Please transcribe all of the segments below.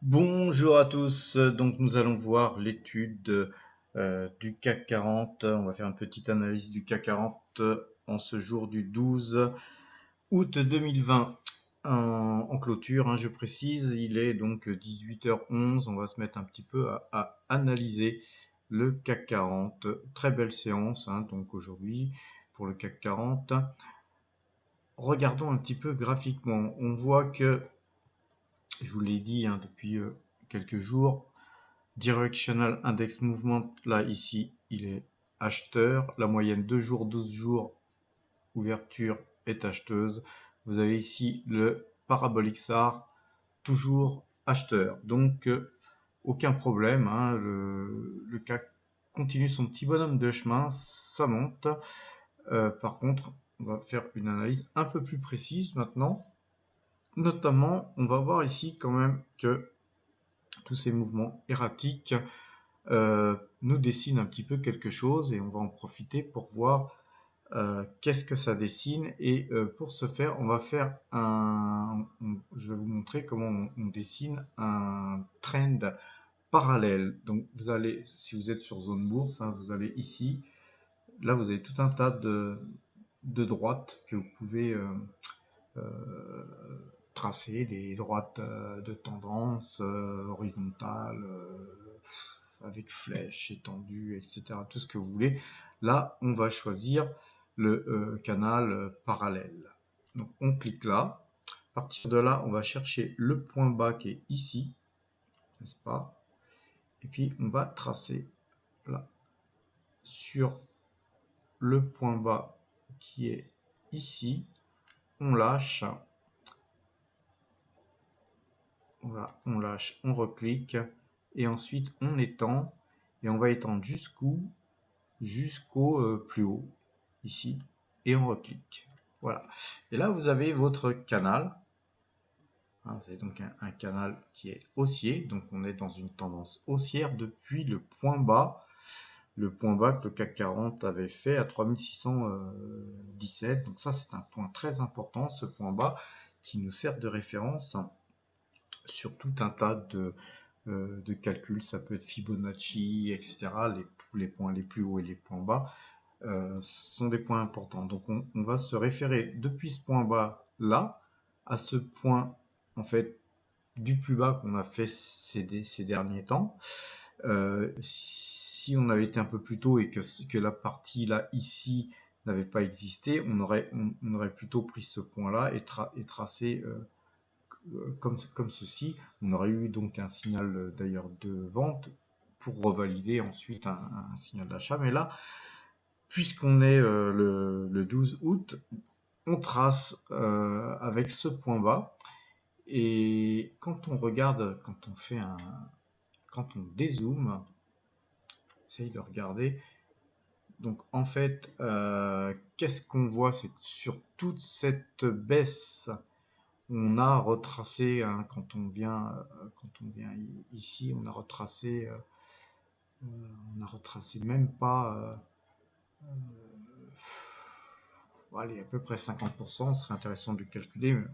Bonjour à tous, donc nous allons voir l'étude du CAC 40. On va faire une petite analyse du CAC 40 en ce jour du 12 août 2020 en clôture, hein, je précise. Il est donc 18h11, on va se mettre un petit peu à analyser le CAC 40. Très belle séance, hein, donc aujourd'hui pour le CAC 40. Regardons un petit peu graphiquement. On voit que, je vous l'ai dit, hein, depuis quelques jours, Directional Index Movement, là, ici, il est acheteur. La moyenne 2 jours, 12 jours, ouverture est acheteuse. Vous avez ici le Parabolic SAR, toujours acheteur. Donc, aucun problème, hein, le CAC continue son petit bonhomme de chemin, ça monte. Par contre, on va faire une analyse un peu plus précise maintenant. Notamment, on va voir ici quand même que tous ces mouvements erratiques nous dessine un petit peu quelque chose et on va en profiter pour voir qu'est-ce que ça dessine. Et pour ce faire, on va faire je vais vous montrer comment on dessine un trend parallèle. Donc vous allez, si vous êtes sur zone bourse, hein, vous allez ici, là vous avez tout un tas de droites que vous pouvez tracer, des droites de tendance horizontale, avec flèches étendues, etc. Tout ce que vous voulez. Là, on va choisir le canal parallèle. Donc, on clique là. À partir de là, on va chercher le point bas qui est ici, n'est-ce pas? Et puis, on va tracer là sur le point bas qui est ici. On lâche, on lâche, on reclique et ensuite on étend et on va étendre jusqu'au plus haut ici et on reclique. Voilà. Et là vous avez votre canal. Hein, vous avez donc un canal qui est haussier, donc on est dans une tendance haussière depuis le point bas que le CAC 40 avait fait à 3617. Donc ça c'est un point très important, ce point bas qui nous sert de référence sur tout un tas de calculs. Ça peut être Fibonacci, etc. Les points les plus hauts et les points bas sont des points importants. Donc on va se référer depuis ce point bas là à ce point en fait du plus bas qu'on a fait ces derniers temps. Si on avait été un peu plus tôt et que la partie là ici n'avait pas existé, on aurait plutôt pris ce point là et tracé comme ceci. On aurait eu donc un signal d'ailleurs de vente pour revalider ensuite un signal d'achat. Mais là, puisqu'on est le 12 août, on trace avec ce point bas. Et quand on regarde, quand on dézoome, essaye de regarder. Donc en fait, qu'est-ce qu'on voit? C'est sur toute cette baisse, on a retracé, hein, quand on vient ici, on a retracé même pas, allez, à peu près 50%. Ce serait intéressant de le calculer. Mais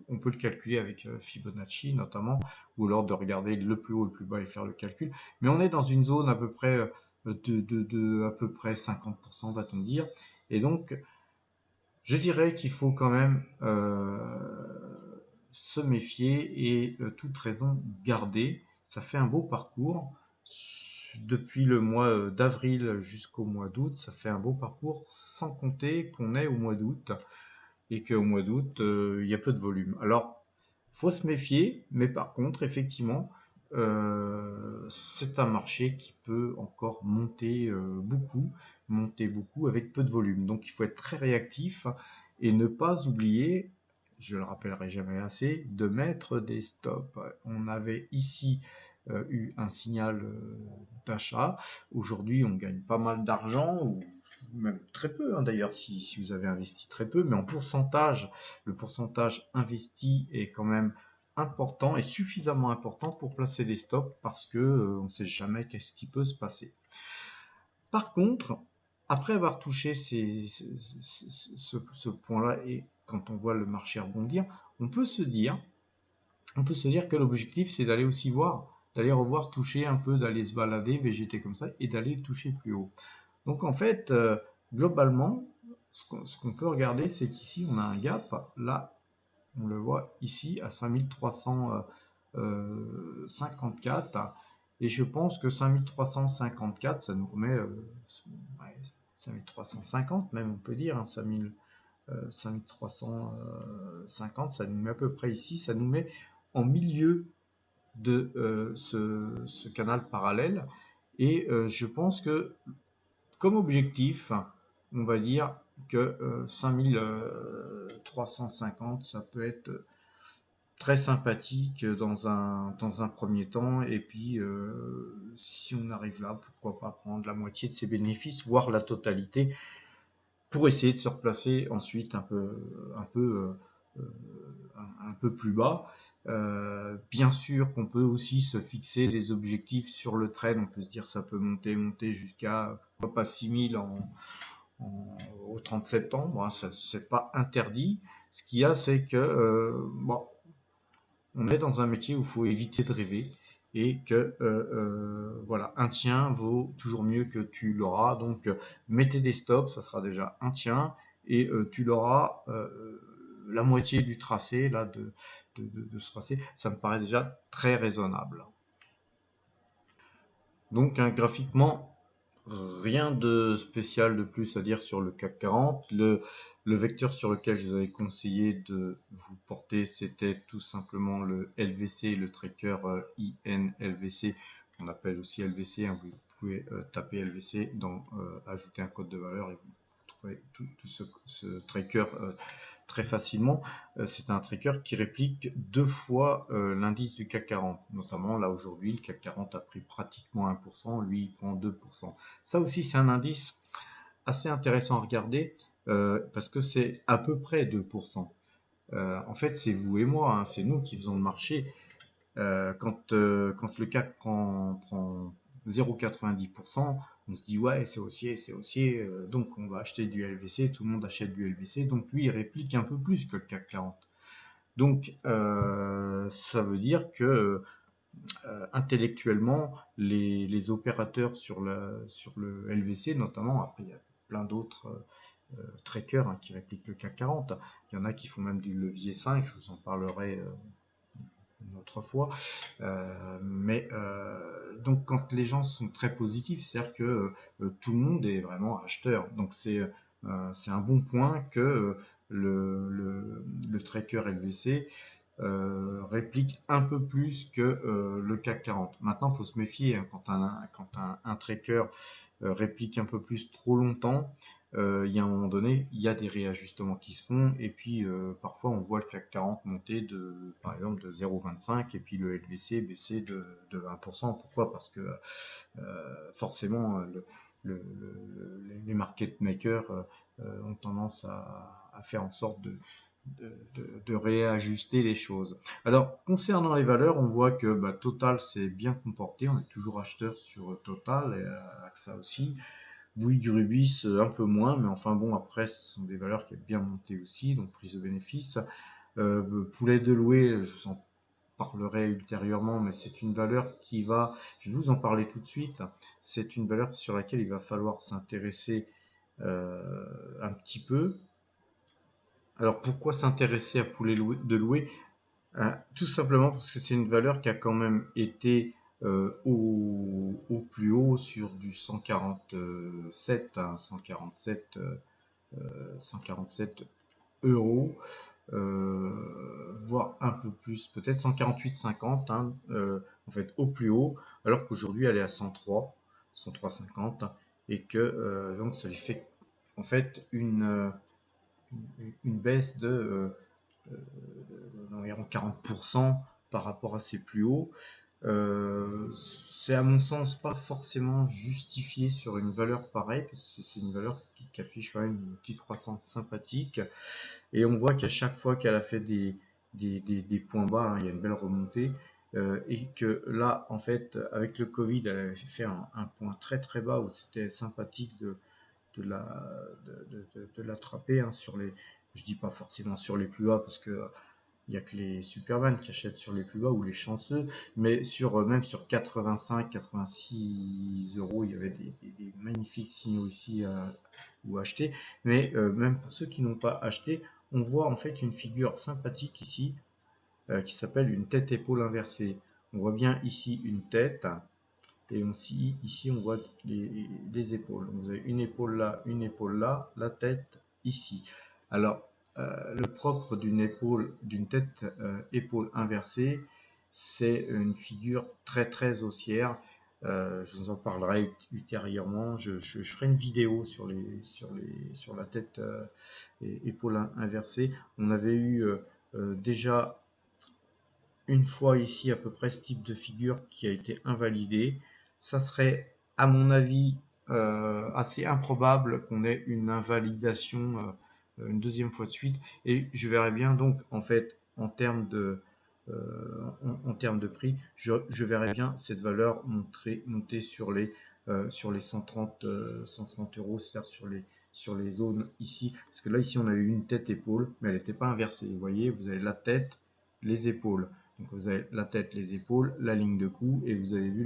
on peut le calculer avec Fibonacci notamment, ou alors de regarder le plus haut et le plus bas et faire le calcul. Mais on est dans une zone à peu près de à peu près 50%, va-t-on dire. Et donc, je dirais qu'il faut quand même se méfier et toute raison garder. Ça fait un beau parcours. Depuis le mois d'avril jusqu'au mois d'août, ça fait un beau parcours sans compter qu'on est au mois d'août et qu'au mois d'août, il y a peu de volume. Alors, faut se méfier, mais par contre, effectivement, c'est un marché qui peut encore monter beaucoup avec peu de volume. Donc, il faut être très réactif et ne pas oublier, je le rappellerai jamais assez, de mettre des stops. On avait ici eu un signal d'achat. Aujourd'hui, on gagne pas mal d'argent, ou même très peu, hein, d'ailleurs, si vous avez investi très peu, mais en pourcentage, le pourcentage investi est quand même important et suffisamment important pour placer des stops parce que on ne sait jamais qu'est-ce qui peut se passer. Par contre, après avoir touché ce point-là et quand on voit le marché rebondir, on peut se dire on peut se dire que l'objectif, c'est d'aller aussi voir, d'aller revoir, toucher un peu, d'aller se balader, végéter comme ça, et d'aller toucher plus haut. Donc en fait, globalement, ce qu'on peut regarder, c'est qu'ici, on a un gap. Là, on le voit ici à 5354. Et je pense que 5354, ça nous remet, ouais, 5350 même, on peut dire, hein, 5350, ça nous met à peu près ici, ça nous met en milieu de ce canal parallèle. Et je pense que comme objectif, on va dire que 5350, ça peut être très sympathique dans un premier temps. Et puis, si on arrive là, pourquoi pas prendre la moitié de ses bénéfices, voire la totalité, pour essayer de se replacer ensuite un peu plus bas. Bien sûr qu'on peut aussi se fixer des objectifs sur le trade. On peut se dire ça peut monter jusqu'à pourquoi pas 6000 au 30 septembre. Hein, ça c'est pas interdit. Ce qu'il y a, c'est que bon, on est dans un métier où il faut éviter de rêver et que voilà, un tien vaut toujours mieux que tu l'auras. Donc mettez des stops, ça sera déjà un tien et tu l'auras la moitié du tracé là de ce tracé. Ça me paraît déjà très raisonnable. Donc graphiquement, rien de spécial de plus à dire sur le CAC 40. Le vecteur sur lequel je vous avais conseillé de vous porter, c'était tout simplement le LVC, le tracker INLVC, qu'on appelle aussi LVC. Hein, vous pouvez taper LVC, ajouter un code de valeur et vous trouvez tout ce tracker très facilement. C'est un tracker qui réplique deux fois l'indice du CAC 40. Notamment, là aujourd'hui, le CAC 40 a pris pratiquement 1%, lui il prend 2%. Ça aussi, c'est un indice assez intéressant à regarder parce que c'est à peu près 2%. En fait, c'est vous et moi, hein, c'est nous qui faisons le marché. Quand le CAC prend 0,90%, on se dit ouais, c'est haussier, donc on va acheter du LVC, tout le monde achète du LVC, donc lui il réplique un peu plus que le CAC 40. Donc ça veut dire que intellectuellement, les opérateurs sur le LVC, notamment, après il y a plein d'autres trackers hein, qui répliquent le CAC 40, il y en a qui font même du levier 5, je vous en parlerai une autre fois. Donc quand les gens sont très positifs, c'est-à-dire que tout le monde est vraiment acheteur. Donc c'est un bon point que le tracker LVC réplique un peu plus que le CAC 40. Maintenant, il faut se méfier hein, quand un tracker réplique un peu plus trop longtemps. Il y a un moment donné, il y a des réajustements qui se font et puis parfois on voit le CAC 40 monter par exemple de 0,25 et puis le LVC baisser de 20%. Pourquoi? Parce que forcément les market makers ont tendance à faire en sorte de réajuster les choses. Alors, concernant les valeurs, on voit que bah, Total s'est bien comporté. On est toujours acheteur sur Total et AXA aussi. Bouygues Rubis, un peu moins, mais enfin bon, après, ce sont des valeurs qui ont bien monté aussi, donc prise de bénéfice. Poulet de louer, je vous en parlerai ultérieurement, mais c'est une valeur je vais vous en parler tout de suite, c'est une valeur sur laquelle il va falloir s'intéresser un petit peu. Alors pourquoi s'intéresser à Poulet de louer? Tout simplement parce que c'est une valeur qui a quand même été au plus haut sur du 147, hein, 147 euros, voire un peu plus, peut-être 148,50, hein, en fait au plus haut, alors qu'aujourd'hui elle est à 103,50, et que donc ça lui fait en fait une baisse d'environ 40% par rapport à ses plus hauts. C'est à mon sens pas forcément justifié sur une valeur pareille, parce que c'est une valeur qui affiche quand même une petite croissance sympathique. Et on voit qu'à chaque fois qu'elle a fait des points bas, hein, il y a une belle remontée. Et que là, en fait, avec le Covid, elle avait fait un point très très bas où c'était sympathique de l'attraper hein, je dis pas forcément sur les plus bas parce que il n'y a que les Superman qui achètent sur les plus bas ou les chanceux, mais même sur 85, 86 euros, il y avait des magnifiques signaux ici ou acheter. Mais même pour ceux qui n'ont pas acheté, on voit en fait une figure sympathique ici qui s'appelle une tête-épaule inversée. On voit bien ici une tête et ici on voit les épaules. Donc, vous avez une épaule là, la tête ici. Alors, le propre d'une tête épaule inversée, c'est une figure très très haussière. Je vous en parlerai ultérieurement. Je ferai une vidéo sur la tête épaule inversée. On avait eu déjà une fois ici à peu près ce type de figure qui a été invalidé. Ça serait, à mon avis, assez improbable qu'on ait une invalidation une deuxième fois de suite. Et je verrais bien donc, en fait, en termes de prix, je verrais bien cette valeur monter sur les 130 euros, c'est-à-dire sur les zones ici. Parce que là, ici, on a eu une tête-épaule, mais elle n'était pas inversée. Vous voyez, vous avez la tête, les épaules. Donc vous avez la tête, les épaules, la ligne de cou, et vous avez vu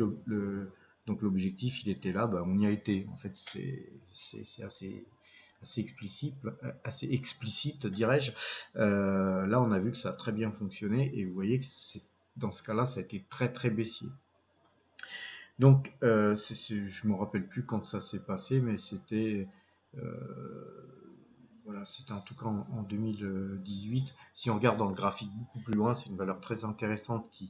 donc l'objectif, il était là, bah, on y a été. En fait, c'est assez explicite, dirais-je. Là, on a vu que ça a très bien fonctionné, et vous voyez que dans ce cas-là, ça a été très très baissier. Donc, je me rappelle plus quand ça s'est passé, mais c'était voilà, c'était en tout cas en 2018. Si on regarde dans le graphique beaucoup plus loin, c'est une valeur très intéressante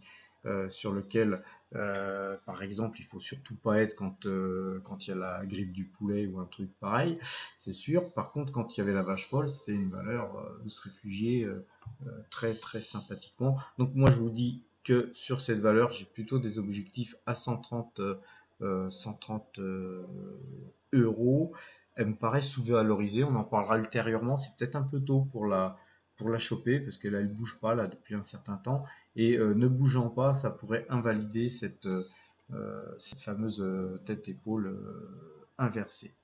sur lequel, par exemple, il faut surtout pas être quand il y a la grippe du poulet ou un truc pareil, c'est sûr. Par contre, quand il y avait la vache folle, c'était une valeur où se réfugier très très sympathiquement. Donc moi, je vous dis que sur cette valeur, j'ai plutôt des objectifs à 130 euros. Elle me paraît sous-valorisée, on en parlera ultérieurement, c'est peut-être un peu tôt pour la choper, parce que là, elle ne bouge pas là, depuis un certain temps, et ne bougeant pas, ça pourrait invalider cette fameuse tête-épaule inversée.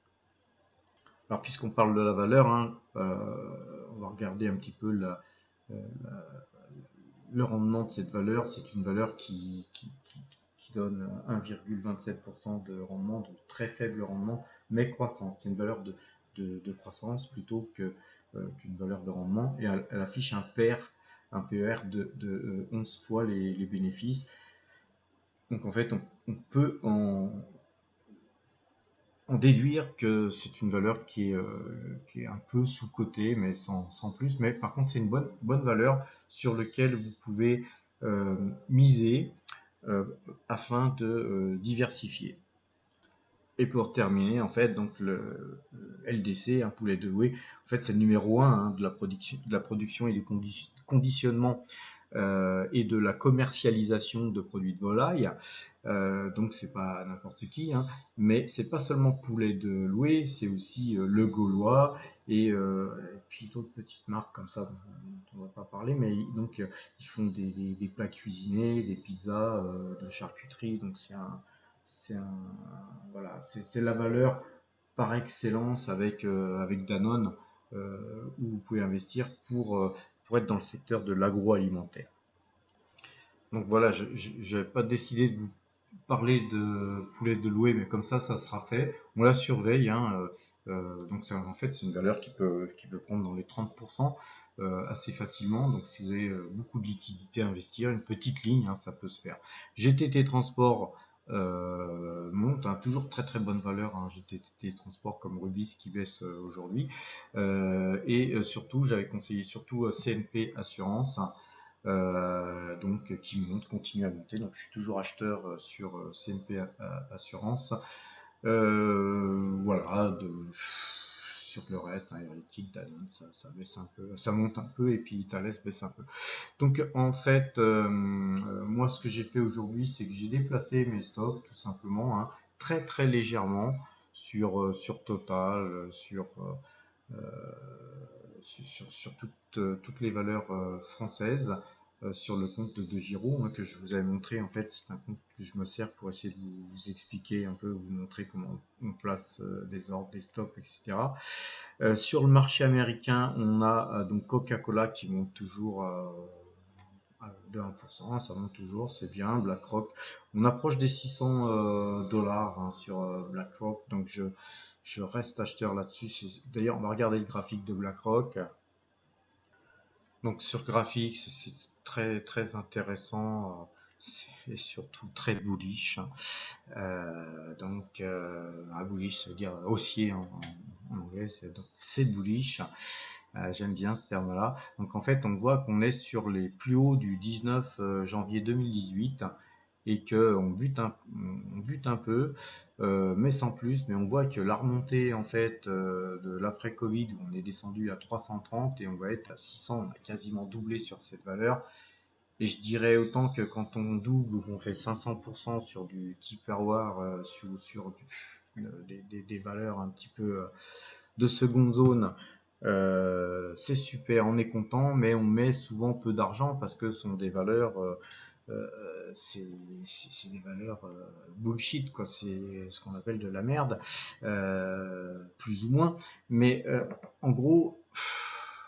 Alors, puisqu'on parle de la valeur, hein, on va regarder un petit peu euh, le rendement de cette valeur. C'est une valeur qui donne 1,27% de rendement, donc très faible rendement, mais croissance. C'est une valeur de croissance plutôt qu'une valeur de rendement. Et elle affiche un PER de 11 fois les bénéfices. Donc en fait, on peut en déduire que c'est une valeur qui est un peu sous-cotée, mais sans plus. Mais par contre, c'est une bonne valeur sur laquelle vous pouvez miser euh, afin de diversifier. Et pour terminer, en fait, donc le LDC, un poulet de louer, en fait, c'est le numéro un hein, de la production et du conditionnement et de la commercialisation de produits de volaille. Donc c'est pas n'importe qui, hein, mais c'est pas seulement poulet de louer, c'est aussi le Gaulois et puis d'autres petites marques comme ça dont on va pas parler, mais donc ils font des plats cuisinés, des pizzas, de la charcuterie, donc c'est un, voilà, c'est la valeur par excellence avec Danone où vous pouvez investir pour être dans le secteur de l'agroalimentaire. Donc voilà, je n'avais pas décidé de vous parler de poulet de louer, mais comme ça sera fait. On la surveille, hein, donc en fait, c'est une valeur qui peut prendre dans les 30% assez facilement. Donc si vous avez beaucoup de liquidités à investir, une petite ligne, hein, ça peut se faire. GTT Transport monte, hein, toujours très très bonne valeur, hein, GTT Transport comme Rubis qui baisse aujourd'hui. Surtout, j'avais conseillé surtout CNP Assurance, hein, donc qui monte, continue à monter. Donc je suis toujours acheteur sur CNP Assurance. Voilà, sur le reste, hein, Air Liquide, Danone, ça baisse un peu, ça monte un peu et puis Thales baisse un peu. Donc en fait, moi ce que j'ai fait aujourd'hui, c'est que j'ai déplacé mes stocks tout simplement, hein, très très légèrement sur Total, sur toutes les valeurs françaises sur le compte de Giro hein, que je vous avais montré. En fait, c'est un compte que je me sers pour essayer de vous expliquer un peu, vous montrer comment on place des ordres, des stops, etc. Sur le marché américain, on a donc Coca-Cola qui monte toujours de 1%, ça monte toujours, c'est bien. BlackRock, on approche des 600 dollars sur BlackRock, donc je reste acheteur là-dessus. D'ailleurs, on va regarder le graphique de BlackRock. Donc sur graphique, c'est très très intéressant, c'est surtout très bullish. Un bullish, ça veut dire haussier en anglais, c'est bullish. J'aime bien ce terme-là. Donc en fait, on voit qu'on est sur les plus hauts du 19 janvier 2018 et que on bute un peu, mais sans plus. Mais on voit que la remontée en fait de l'après-Covid, où on est descendu à 330 et on va être à 600, on a quasiment doublé sur cette valeur. Et je dirais autant que quand on double ou qu'on fait 500% sur du Tupperware, des valeurs un petit peu de seconde zone, c'est super, on est content, mais on met souvent peu d'argent parce que ce sont des valeurs, c'est des valeurs bullshit, quoi. C'est ce qu'on appelle de la merde, plus ou moins. Mais en gros,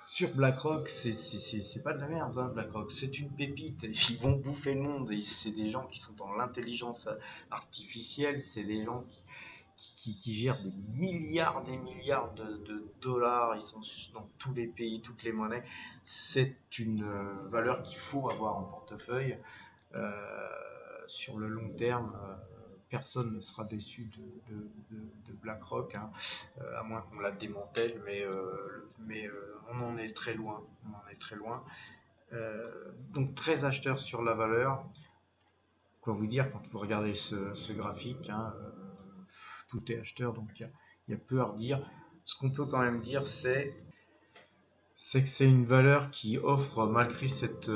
sur BlackRock, c'est pas de la merde, hein, BlackRock. C'est une pépite. Ils vont bouffer le monde. Et c'est des gens qui sont dans l'intelligence artificielle. C'est des gens qui gèrent des milliards de dollars. Ils sont dans tous les pays, toutes les monnaies. C'est une valeur qu'il faut avoir en portefeuille. Euh, sur le long terme, personne ne sera déçu de BlackRock, hein, à moins qu'on la démantèle, mais on en est très loin. On en est très loin. Donc très acheteur sur la valeur. Quoi vous dire quand vous regardez ce graphique, hein, tout est acheteur, donc il y a peu à redire. Ce qu'on peut quand même dire, c'est que c'est une valeur qui offre, malgré cette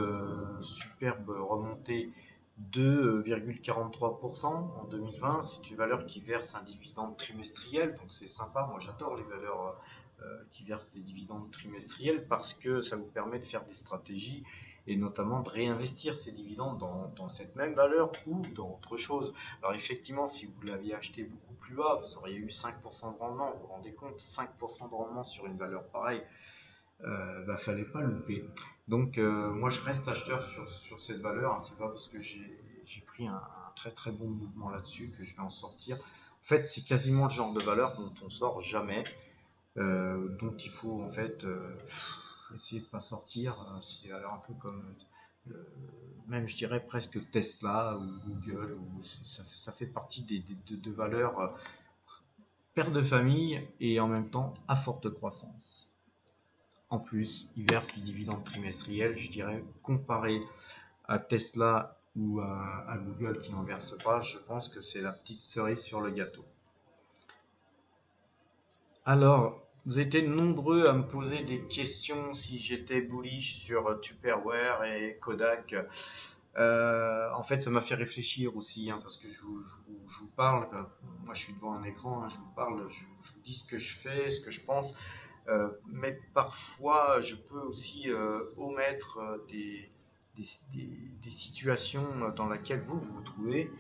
superbe remontée de 2,43% en 2020, c'est une valeur qui verse un dividende trimestriel, donc c'est sympa. Moi j'adore les valeurs qui versent des dividendes trimestriels parce que ça vous permet de faire des stratégies et notamment de réinvestir ces dividendes dans cette même valeur ou dans autre chose. Alors effectivement, si vous l'aviez acheté beaucoup plus bas, vous auriez eu 5% de rendement. Vous vous rendez compte, 5% de rendement sur une valeur pareille, fallait pas louper. Donc moi je reste acheteur sur cette valeur, hein. C'est pas parce que j'ai pris un très très bon mouvement là-dessus que je vais en sortir. En fait, c'est quasiment le genre de valeur dont on sort jamais, dont il faut en fait essayer de pas sortir. C'est des valeurs un peu comme même je dirais presque Tesla ou Google, ça fait partie de valeurs père de famille et en même temps à forte croissance. En plus, ils versent du dividende trimestriel, je dirais, comparé à Tesla ou à Google qui n'en versent pas, je pense que c'est la petite cerise sur le gâteau. Alors, vous étiez nombreux à me poser des questions si j'étais bullish sur Tupperware et Kodak. En fait, ça m'a fait réfléchir aussi, hein, parce que je vous parle, moi je suis devant un écran, hein, je vous parle, je vous dis ce que je fais, ce que je pense. Mais parfois, je peux aussi omettre des, des situations dans lesquelles vous vous trouvez,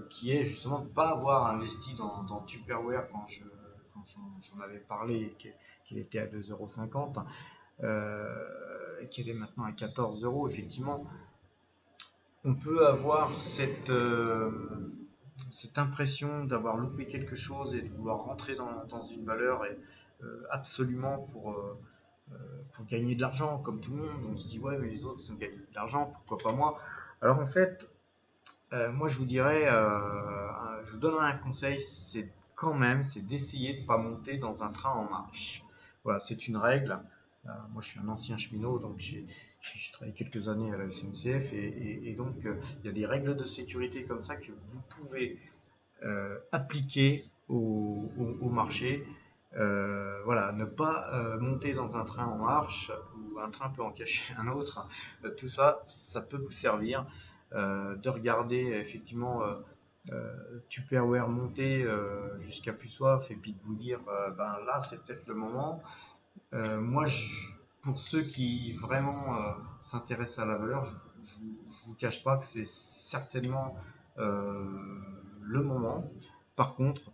qui est justement de ne pas avoir investi dans Tupperware quand j'en avais parlé, qu'il était à 2,50 €, et qu'il est maintenant à 14 euros. Effectivement, on peut avoir cette impression d'avoir loupé quelque chose et de vouloir rentrer dans une valeur et, absolument pour gagner de l'argent, comme tout le monde. On se dit, ouais, mais les autres ont gagné de l'argent, pourquoi pas moi? Alors en fait, moi je vous dirais, je vous donnerais un conseil, c'est d'essayer de ne pas monter dans un train en marche. Voilà, c'est une règle. Moi je suis un ancien cheminot, donc j'ai travaillé quelques années à la SNCF et donc il y a des règles de sécurité comme ça que vous pouvez appliquer au marché. Voilà, ne pas monter dans un train en marche ou un train peut en cacher un autre. Tout ça, ça peut vous servir de regarder effectivement Tupperware monter jusqu'à plus soif et puis de vous dire ben là c'est peut-être le moment. Moi, pour ceux qui vraiment s'intéressent à la valeur, je vous cache pas que c'est certainement le moment. Par contre,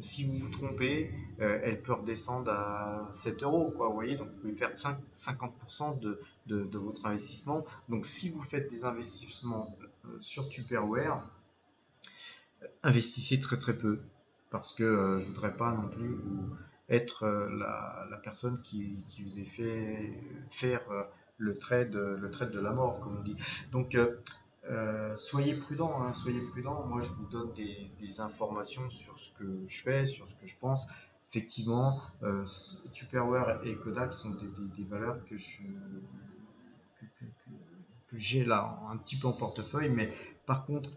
Si vous vous trompez, elle peut redescendre à 7 euros, quoi, vous voyez, donc vous pouvez perdre 50% de votre investissement. Donc si vous faites des investissements sur Tupperware, investissez très très peu, parce que je voudrais pas non plus vous être la personne qui vous ait fait faire le trade de la mort, comme on dit. Donc soyez prudent, hein, soyez prudent. Moi, je vous donne des informations sur ce que je fais, sur ce que je pense. Effectivement, Tupperware et Kodak sont des valeurs que j'ai là un petit peu en portefeuille, mais par contre,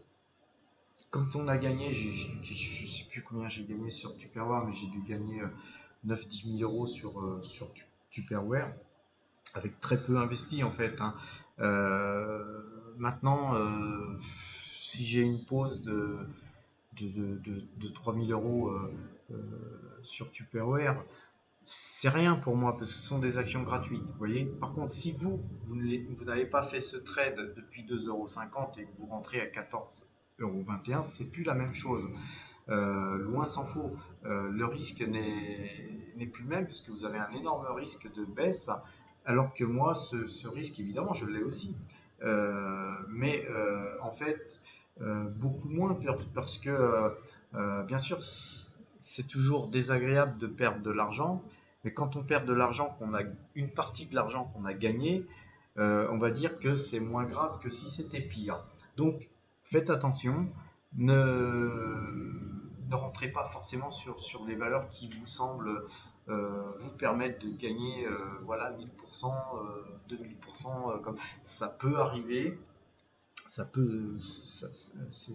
quand on a gagné, je ne sais plus combien j'ai gagné sur Tupperware, mais j'ai dû gagner 9-10 000 euros sur Tupperware, avec très peu investi en fait, hein. Maintenant, si j'ai une pause de 3 000 euros sur Tupperware, c'est rien pour moi parce que ce sont des actions gratuites. Vous voyez. Par contre, si vous n'avez pas fait ce trade depuis 2,50 € et que vous rentrez à 14,21 €, c'est plus la même chose. Loin s'en faut. Le risque n'est plus le même parce que vous avez un énorme risque de baisse, alors que moi, ce risque, évidemment, je l'ai aussi. Mais en fait, beaucoup moins parce que, bien sûr, c'est toujours désagréable de perdre de l'argent, mais quand on perd de l'argent, qu'on a une partie de l'argent qu'on a gagné, on va dire que c'est moins grave que si c'était pire. Donc, faites attention, ne rentrez pas forcément sur des valeurs qui vous semblent vous permettre de gagner voilà 1000%, 2000%, comme ça peut arriver, c'est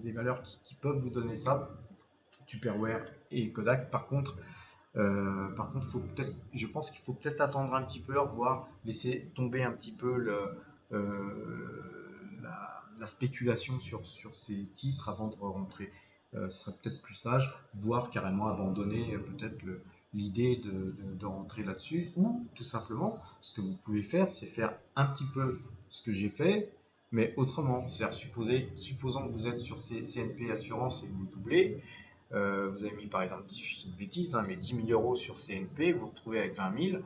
des valeurs qui peuvent vous donner ça, Tupperware et Kodak. Par contre, je pense qu'il faut peut-être attendre un petit peu, revoir, laisser tomber un petit peu la spéculation sur ces titres avant de rentrer. Ce serait peut-être plus sage, voire carrément abandonner peut-être l'idée de rentrer là-dessus, ou tout simplement, ce que vous pouvez faire, c'est faire un petit peu ce que j'ai fait, mais autrement. C'est-à-dire, supposons que vous êtes sur CNP Assurance et que vous doublez, vous avez mis par exemple, je dis une bêtise, hein, mais 10 000 euros sur CNP, vous vous retrouvez avec 20 000,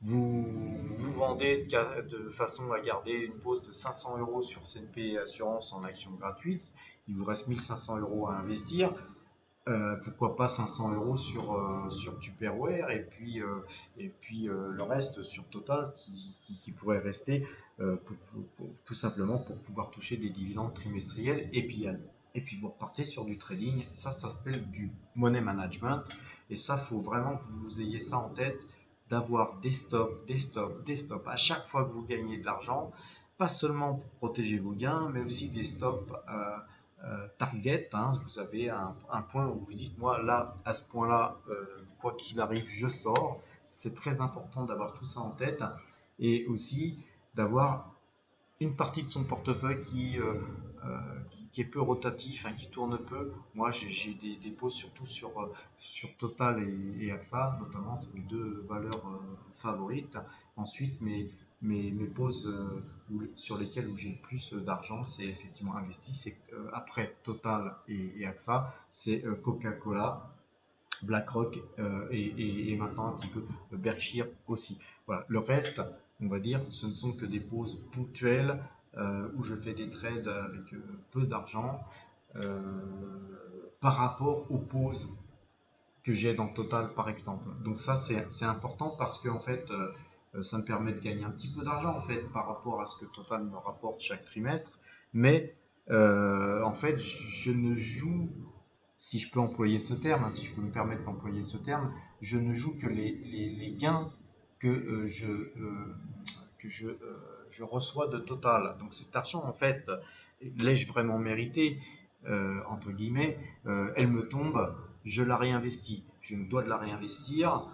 vous vendez de façon à garder une pause de 500 euros sur CNP Assurance en action gratuite, il vous reste 1500 euros à investir, pourquoi pas 500 euros sur Tupperware et puis le reste sur Total qui pourrait rester tout simplement pour pouvoir toucher des dividendes trimestriels et puis vous repartez sur du trading. Ça s'appelle du money management et ça faut vraiment que vous ayez ça en tête, d'avoir des stops, des stops, des stops à chaque fois que vous gagnez de l'argent, pas seulement pour protéger vos gains mais aussi des stops target, hein. Vous avez un point où vous dites, moi là, à ce point-là, quoi qu'il arrive, je sors. C'est très important d'avoir tout ça en tête et aussi d'avoir une partie de son portefeuille qui est peu rotatif, hein, qui tourne peu. Moi, j'ai des pauses surtout sur Total et AXA, notamment, c'est mes deux valeurs favorites. Ensuite, mes pauses sur lesquelles j'ai le plus d'argent, c'est effectivement investi. C'est après Total et AXA, c'est Coca-Cola, BlackRock et maintenant un petit peu Berkshire aussi. Voilà. Le reste, on va dire, ce ne sont que des pauses ponctuelles où je fais des trades avec peu d'argent euh, par rapport aux pauses que j'ai dans Total par exemple. Donc ça c'est important parce que en fait ça me permet de gagner un petit peu d'argent en fait par rapport à ce que Total me rapporte chaque trimestre. Mais en fait je ne joue, si je peux employer ce terme, hein, si je peux me permettre d'employer ce terme, je ne joue que les gains que je reçois de Total. Donc cet argent, en fait, l'ai-je vraiment mérité, entre guillemets, elle me tombe, je la réinvestis. Je me dois de la réinvestir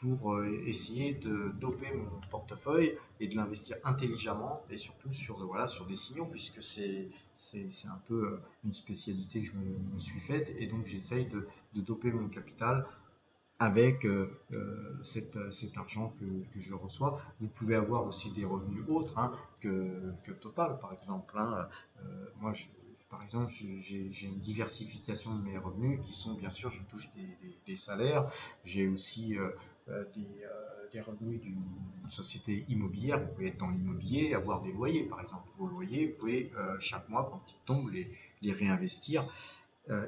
pour essayer de doper mon portefeuille et de l'investir intelligemment et surtout voilà, sur des signaux, puisque c'est un peu une spécialité que je me suis faite et donc j'essaye de doper mon capital avec cet argent que je reçois. Vous pouvez avoir aussi des revenus autres, hein, que Total, par exemple, hein. Moi, par exemple, j'ai une diversification de mes revenus qui sont, bien sûr, je touche des salaires, j'ai aussi des revenus d'une société immobilière. Vous pouvez être dans l'immobilier, avoir des loyers, par exemple. Vos loyers, vous pouvez chaque mois, quand ils tombent, les réinvestir.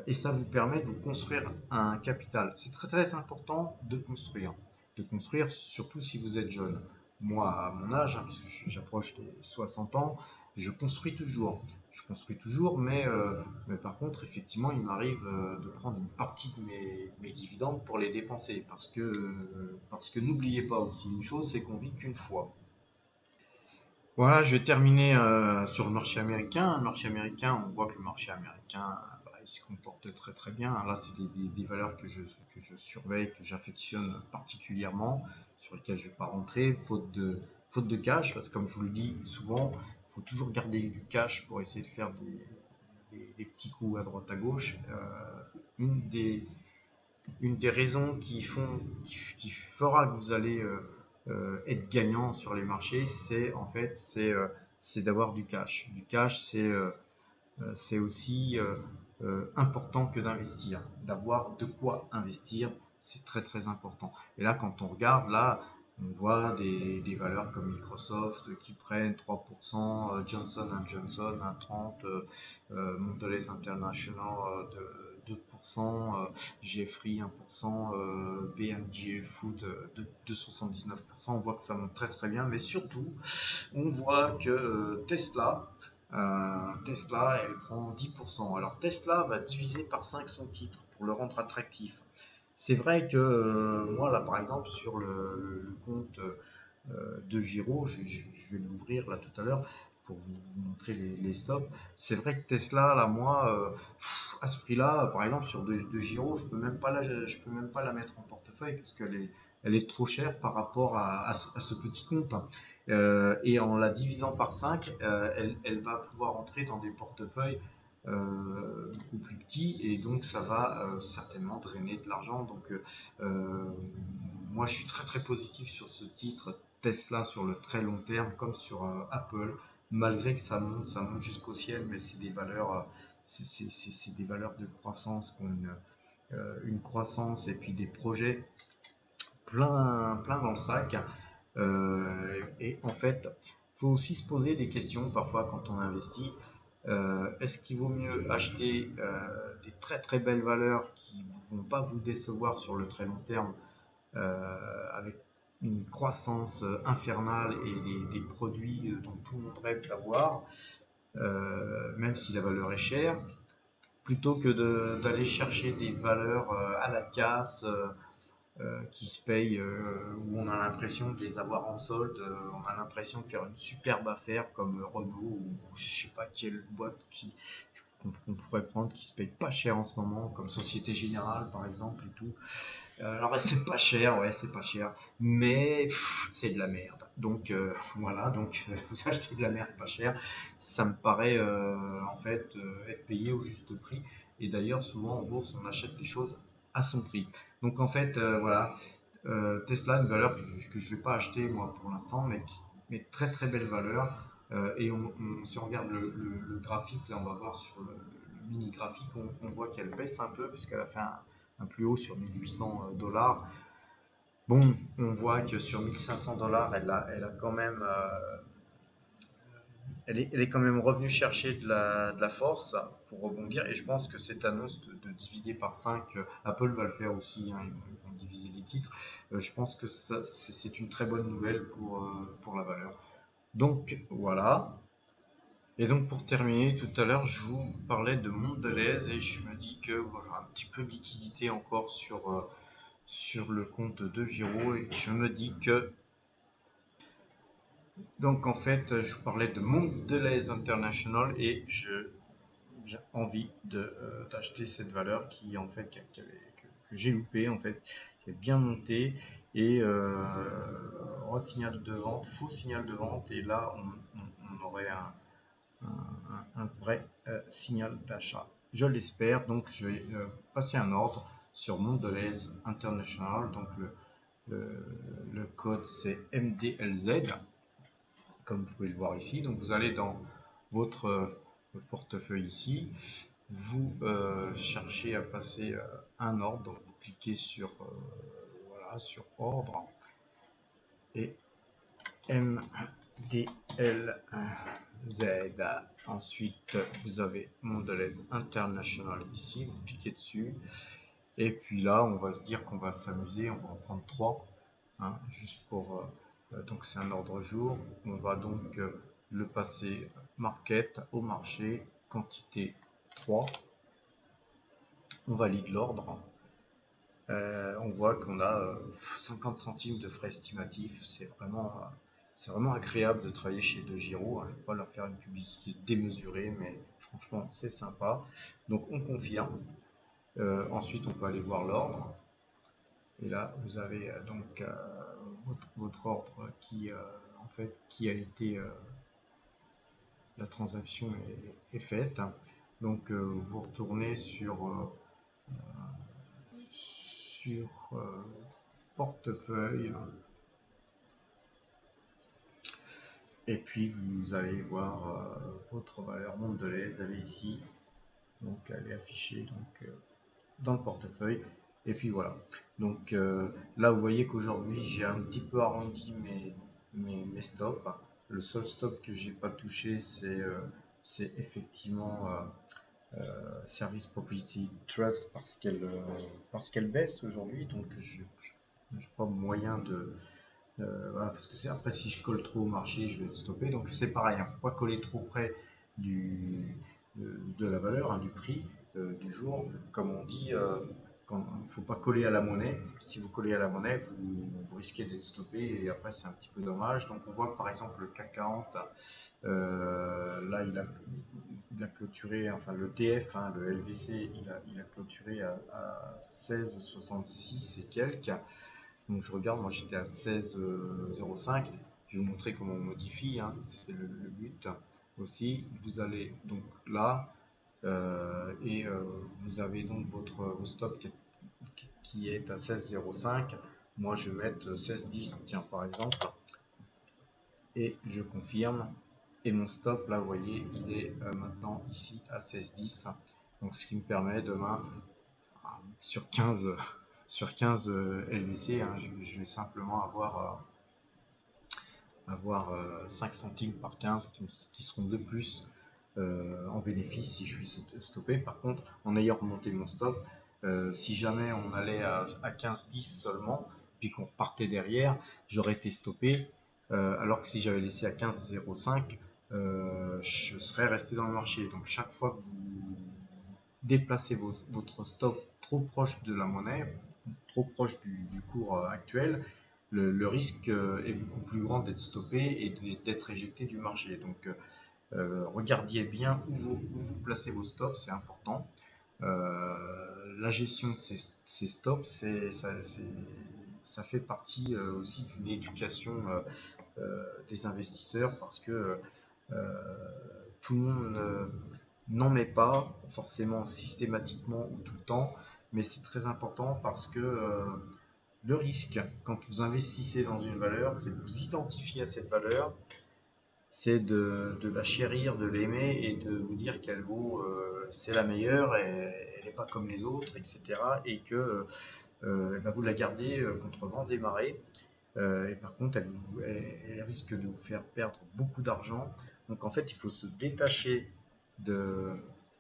Et ça vous permet de vous construire un capital. C'est très très important de construire. De construire, surtout si vous êtes jeune. Moi, à mon âge, hein, parce que j'approche des 60 ans, je construis toujours. Je construis toujours, mais par contre, effectivement, il m'arrive de prendre une partie de mes dividendes pour les dépenser. Parce que n'oubliez pas aussi une chose, c'est qu'on vit qu'une fois. Voilà, je vais terminer sur le marché américain. Le marché américain, on voit que le marché américain, bah, il se comporte très très bien. Là, c'est des valeurs que je surveille, que j'affectionne particulièrement, sur lesquelles je ne vais pas rentrer, faute de cash, parce que comme je vous le dis souvent, il faut toujours garder du cash pour essayer de faire des petits coups à droite à gauche. Une des, une des raisons qui fera que vous allez être gagnant sur les marchés, c'est en fait c'est d'avoir du cash. Du cash, c'est aussi important que d'investir. D'avoir de quoi investir, c'est très très important. Et là, quand on regarde, là, on voit des valeurs comme Microsoft qui prennent 3%, Johnson Johnson à 30, Mondelez International de 2%, Jeffrey 1%, BMG Food de 79%. On voit que ça monte très très bien, mais surtout, on voit que Tesla, elle prend 10%. Alors Tesla va diviser par 5 son titre pour le rendre attractif. C'est vrai que moi, là, par exemple, sur le compte de Giro, je vais l'ouvrir là tout à l'heure pour vous montrer les stops. C'est vrai que Tesla, là, moi, à ce prix-là, par exemple, sur de Giro, je peux même pas la mettre en portefeuille parce elle est trop chère par rapport à ce petit compte. Et en la divisant par 5, elle va pouvoir entrer dans des portefeuilles beaucoup plus petits et donc ça va certainement drainer de l'argent. Donc moi je suis très très positif sur ce titre Tesla sur le très long terme comme sur Apple, malgré que ça monte jusqu'au ciel, mais c'est des valeurs, c'est des valeurs de croissance qui ont une croissance et puis des projets plein dans le sac. Et en fait, il faut aussi se poser des questions parfois quand on investit. Est-ce qu'il vaut mieux acheter des très très belles valeurs qui ne vont pas vous décevoir sur le très long terme avec une croissance infernale et des produits dont tout le monde rêve d'avoir, même si la valeur est chère, plutôt que d'aller chercher des valeurs à la casse qui se payent, où on a l'impression de les avoir en solde, on a l'impression de faire une superbe affaire comme Renault ou je sais pas quelle boîte qu'on pourrait prendre qui se paye pas cher en ce moment, comme Société Générale par exemple et tout. Alors c'est pas cher, ouais c'est pas cher, mais c'est de la merde. Donc voilà, donc vous achetez de la merde pas cher, ça me paraît en fait être payé au juste prix. Et d'ailleurs souvent en bourse on achète les choses à son prix. Donc en fait voilà, Tesla une valeur que je vais pas acheter moi pour l'instant, mais très très belle valeur. Si on regarde le graphique, là on va voir sur le mini graphique, on voit qu'elle baisse un peu puisqu'elle a fait un plus haut sur 1800 $. Bon, on voit que sur 1500 $, elle a quand même, elle est quand même revenue chercher de la force pour rebondir. Et je pense que cette annonce de diviser par 5, Apple va le faire aussi, hein, ils vont diviser les titres. Je pense que c'est une très bonne nouvelle pour la valeur. Donc voilà. Et donc pour terminer, tout à l'heure, je vous parlais de Mondelez et je me dis que bon, j'ai un petit peu de liquidité encore sur le compte de Giro et je me dis que donc en fait je vous parlais de Mondelez International et j'ai envie d'acheter cette valeur qui en fait que j'ai loupé en fait, qui est bien montée et signal de vente, faux signal de vente et là on aurait un vrai signal d'achat. Je l'espère, donc je vais passer un ordre sur Mondelez International, donc le, le code c'est MDLZ, comme vous pouvez le voir ici. Donc vous allez dans votre votre portefeuille ici. Vous cherchez à passer un ordre, donc vous cliquez sur, voilà, sur ordre et MDLZ. Ensuite, vous avez Mondelez International ici, vous cliquez dessus. Et puis là, on va se dire qu'on va s'amuser, on va en prendre 3, hein, juste pour... donc c'est un ordre jour. On va donc le passer market au marché, quantité 3. On valide l'ordre. On voit qu'on a 50 centimes de frais estimatifs. C'est vraiment agréable de travailler chez DeGiro. Il ne faut pas leur faire une publicité démesurée, mais franchement, c'est sympa. Donc on confirme. Ensuite, on peut aller voir l'ordre. Et là, vous avez donc votre ordre qui, en fait, qui a été... la transaction est faite. Donc, vous retournez sur portefeuille. Et puis, vous allez voir votre valeur Mondelez. Elle est ici. Donc, elle est affichée dans le portefeuille. Et puis voilà. Donc là, vous voyez qu'aujourd'hui, j'ai un petit peu arrondi mes stops. Le seul stop que j'ai pas touché, c'est effectivement Service Property Trust parce qu'elle baisse aujourd'hui. Donc je n'ai pas moyen de... voilà, parce que après, si je colle trop au marché, je vais être stoppé. Donc c'est pareil, il ne faut pas coller trop près de la valeur, hein, du prix du jour. Comme on dit, il ne faut pas coller à la monnaie. Si vous collez à la monnaie, vous risquez d'être stoppé et après c'est un petit peu dommage. Donc on voit que par exemple le CAC 40, là il a clôturé, enfin le TF, hein, le LVC, il a clôturé à 16,66 et quelques. Donc je regarde, moi j'étais à 16,05. Je vais vous montrer comment on modifie, hein, c'est le but aussi. Vous allez donc là et vous avez donc votre stop qui est à 16,05. Moi je vais mettre 16,10, tiens par exemple, et je confirme. Et mon stop, là vous voyez, il est maintenant ici à 16,10. Donc ce qui me permet demain sur 15 sur 15 LVC, hein, je vais simplement avoir 5 centimes par 15 qui seront de plus en bénéfice si je suis stoppé. Par contre, en ayant remonté mon stop, si jamais on allait à 15-10 seulement, puis qu'on repartait derrière, j'aurais été stoppé. Alors que si j'avais laissé à 15,05, je serais resté dans le marché. Donc chaque fois que vous déplacez votre stop trop proche de la monnaie, trop proche du cours actuel, le risque est beaucoup plus grand d'être stoppé et d'être éjecté du marché. Donc regardiez bien où vous placez vos stops, c'est important. La gestion de ces stops, ça fait partie aussi d'une éducation des investisseurs parce que tout le monde n'en met pas forcément systématiquement ou tout le temps, mais c'est très important parce que le risque quand vous investissez dans une valeur, c'est de vous identifier à cette valeur, c'est de la chérir, de l'aimer et de vous dire qu'elle vaut, c'est la meilleure et elle n'est pas comme les autres, etc. Et que bah, vous la gardez contre vents et marées. Et par contre, elle risque de vous faire perdre beaucoup d'argent. Donc en fait, il faut se détacher de,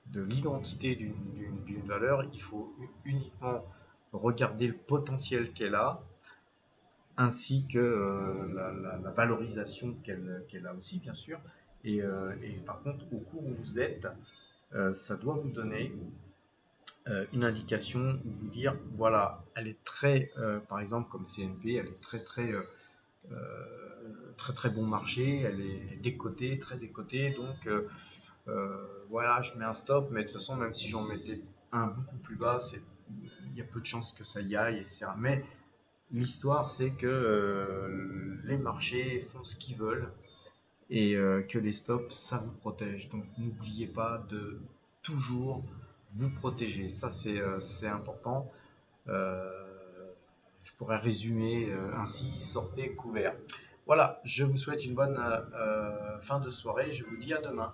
de l'identité d'une valeur. Il faut uniquement regarder le potentiel qu'elle a, ainsi que la valorisation qu'elle a aussi, bien sûr. Et par contre, au cours où vous êtes, ça doit vous donner une indication, vous dire, voilà, elle est très, par exemple, comme CNP, elle est très très bon marché, elle est décotée, très décotée, donc voilà, je mets un stop, mais de toute façon, même si j'en mettais un beaucoup plus bas, il y a peu de chances que ça y aille, etc. Mais l'histoire, c'est que les marchés font ce qu'ils veulent et que les stops, ça vous protège. Donc n'oubliez pas de toujours vous protéger. Ça, c'est important. Euh, je pourrais résumer ainsi, sortez couvert. Voilà, je vous souhaite une bonne fin de soirée. Je vous dis à demain.